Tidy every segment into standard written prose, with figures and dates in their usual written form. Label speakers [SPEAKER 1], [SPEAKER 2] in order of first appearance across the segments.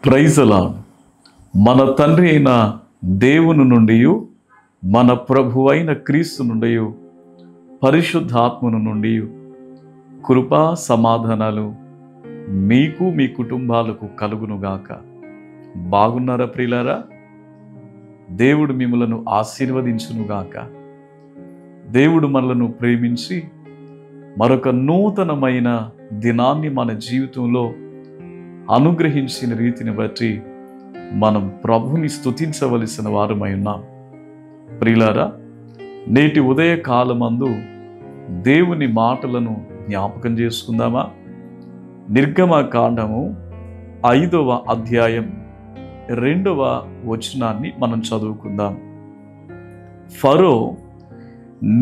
[SPEAKER 1] Praise the lord. మన తండ్రి అయిన దేవుని నుండి, మన ప్రభు అయిన క్రీస్తు నుండి, పరిశుద్ధాత్మను నుండి కృపా సమాధానాలు మీకు మీ కుటుంబాలకు కలుగునుగాక. బాగున్నారా ప్రియులారా? దేవుడు మిమ్మలను ఆశీర్వదించునుగాక. దేవుడు మనలను ప్రేమించి మరొక నూతనమైన దినాన్ని మన జీవితంలో అనుగ్రహించిన రీతిని బట్టి మనం ప్రభుని స్తుతించవలసిన వారమై ఉన్నాం. ప్రియులారా, నేటి ఉదయకాలమందు దేవుని మాటలను జ్ఞాపకం చేసుకుందామా? నిర్గమకాండము 5వ అధ్యాయం 2వ వచనాన్ని మనం చదువుకుందాం. ఫరో,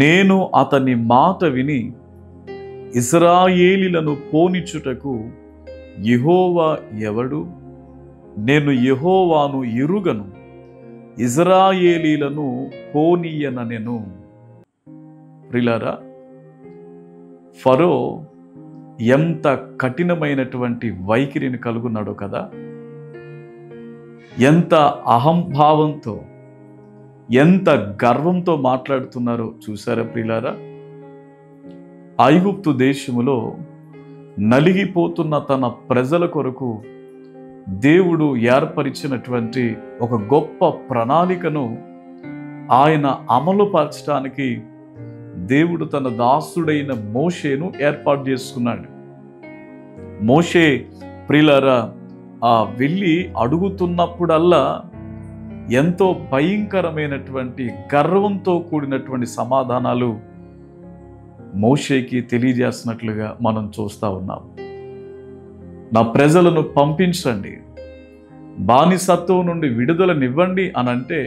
[SPEAKER 1] నేను అతని మాట విని ఇశ్రాయేలీలను పోనిచ్చుటకు యెహోవా ఎవడు? నేను యెహోవాను ఎరుగను, ఇశ్రాయేలీలను పోనీయనెను. ప్రియులారా, ఫరో ఎంత కఠినమైనటువంటి వైఖరిని కలుగున్నాడో కదా! ఎంత అహంభావంతో, ఎంత గర్వంతో మాట్లాడుతున్నారో చూసారా ప్రియులారా? ఐగుప్తు దేశములో నలిగిపోతున్న తన ప్రజల కొరకు దేవుడు ఏర్పరిచినటువంటి ఒక గొప్ప ప్రణాళికను ఆయన అమలుపరచడానికి దేవుడు తన దాసుడైన మోషేను ఏర్పాటు చేసుకున్నాడు. మోషే ప్రియులారా వెళ్ళి అడుగుతున్నప్పుడల్లా ఎంతో భయంకరమైనటువంటి గర్వంతో కూడినటువంటి సమాధానాలు మోషేకి తెలియజేస్తున్నట్లుగా మనం చూస్తూ ఉన్నాం. నా ప్రజలను పంపించండి, బానిసత్వం నుండి విడుదలనివ్వండి అని అంటే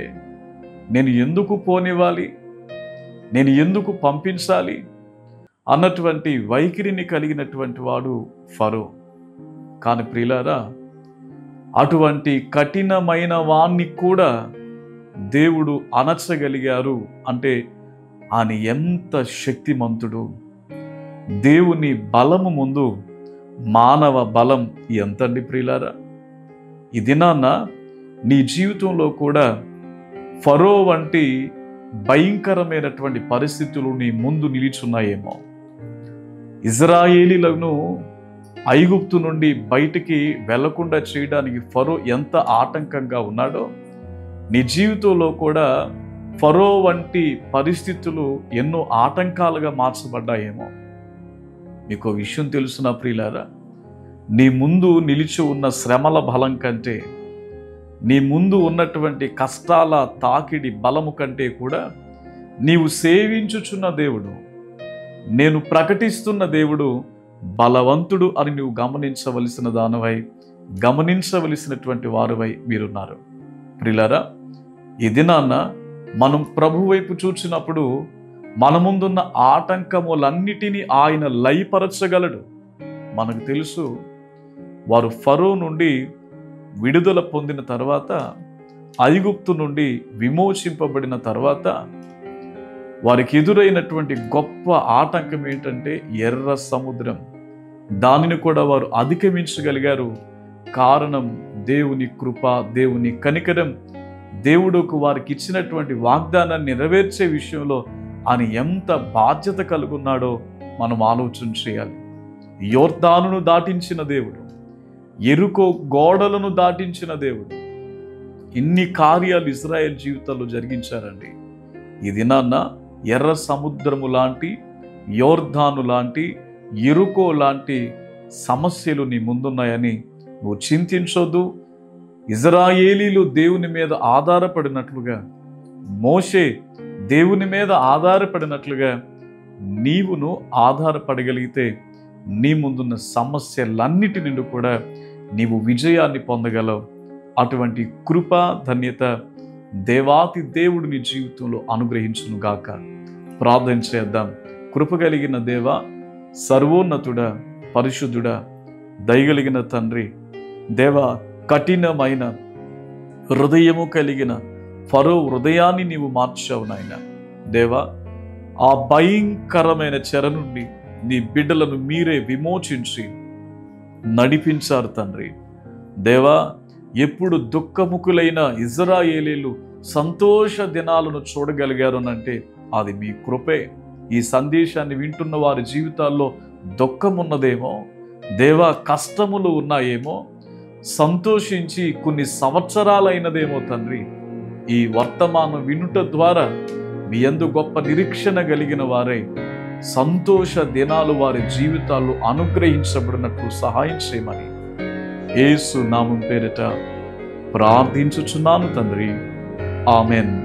[SPEAKER 1] నేను ఎందుకు పోనివ్వాలి, నేను ఎందుకు పంపించాలి అన్నటువంటి వైఖరిని కలిగినటువంటి వాడు ఫరో. కానీ ప్రియులారా, అటువంటి కఠినమైన వాణ్ణి కూడా దేవుడు అణచగలిగారు అంటే ఆయన ఎంత శక్తిమంతుడు! దేవుని బలము ముందు మానవ బలం ఎంతండి ప్రియులారా? ఈ దినాన నీ జీవితంలో కూడా ఫరో వంటి భయంకరమైనటువంటి పరిస్థితులు నీ ముందు నిలిచున్నాయేమో. ఇశ్రాయేలీలను ఐగుప్తు నుండి బయటికి వెళ్లకుండా చేయడానికి ఫరో ఎంత ఆటంకంగా ఉన్నాడో, నీ జీవితంలో కూడా ఫరో వంటి పరిస్థితులు ఎన్నో ఆటంకాలుగా మార్చబడ్డాయేమో. మీకు విషయం తెలుసునా ప్రియులారా? నీ ముందు నిలిచి ఉన్న శ్రమల బలం కంటే, నీ ముందు ఉన్నటువంటి కష్టాల తాకిడి బలము కంటే కూడా నీవు సేవించుచున్న దేవుడు, నేను ప్రకటిస్తున్న దేవుడు బలవంతుడు అని నువ్వు గమనించవలసిన దానివై, గమనించవలసినటువంటి వారివై మీరున్నారు. ప్రియులారా, ఈ దినాన్న మనం ప్రభు వైపు చూచినప్పుడు మన ముందున్న ఆటంకములన్నిటినీ ఆయన లయపరచగలడు. మనకు తెలుసు, వారు ఫరో నుండి విడుదల పొందిన తర్వాత, ఐగుప్తు నుండి విమోచింపబడిన తర్వాత వారికి ఎదురైనటువంటి గొప్ప ఆటంకం ఏంటంటే ఎర్ర సముద్రం. దానిని కూడా వారు అధిగమించగలిగారు. కారణం దేవుని కృప, దేవుని కనికరం. దేవుడుకు వారికి ఇచ్చినటువంటి వాగ్దానాన్ని నెరవేర్చే విషయంలో ఆయన ఎంత బాధ్యత కలుగున్నాడో మనం ఆలోచన చేయాలి. యోర్దానును దాటించిన దేవుడు, యెరికో గోడలను దాటించిన దేవుడు, ఇన్ని కార్యాలు ఇశ్రాయేల్ జీవితాల్లో జరిగించారండి. ఈ దినాన్న ఎర్ర సముద్రము లాంటి, యోర్దాను లాంటి, యెరికో లాంటి సమస్యలు నీ ముందున్నాయని నువ్వు చింతించొద్దు. ఇశ్రాయేలీలు దేవుని మీద ఆధారపడినట్లుగా, మోషే దేవుని మీద ఆధారపడినట్లుగా నీవును ఆధారపడగలిగితే నీ ముందున్న సమస్యలన్నిటి నుండి కూడా నీవు విజయాన్ని పొందగలవు. అటువంటి కృప, ధన్యత దేవాతి దేవుడు నీ జీవితంలో అనుగ్రహించునుగాక. ప్రార్థన చేద్దాం. కృప కలిగిన దేవ, సర్వోన్నతుడా, పరిశుద్ధుడా, దయగలిగిన తండ్రి, దేవా, కఠినమైన హృదయము కలిగిన ఫరో హృదయాన్ని నీవు మార్చావు నాయన. దేవా, ఆ భయంకరమైన చెర నుండి నీ బిడ్డలను మీరే విమోచించి నడిపించారు తండ్రి. దేవా, ఎప్పుడు దుఃఖముఖులైన ఇజ్రాయేలీలు సంతోష దినాలను చూడగలిగారనంటే అది మీ కృపే. ఈ సందేశాన్ని వింటున్న వారి జీవితాల్లో దుఃఖమున్నదేమో, దేవా కష్టములు ఉన్నాయేమో, సంతోషించి కొన్ని సంవత్సరాలైనదేమో తండ్రి. ఈ వర్తమానం వినుట ద్వారా మీ యందు గొప్ప నిరీక్షణ కలిగిన వారై సంతోష దినాలు వారి జీవితాల్లో అనుగ్రహించబడినట్లు సహాయం చేయమని యేసు నామం పేరిట ప్రార్థించుచున్నాను తండ్రి. ఆమెన్.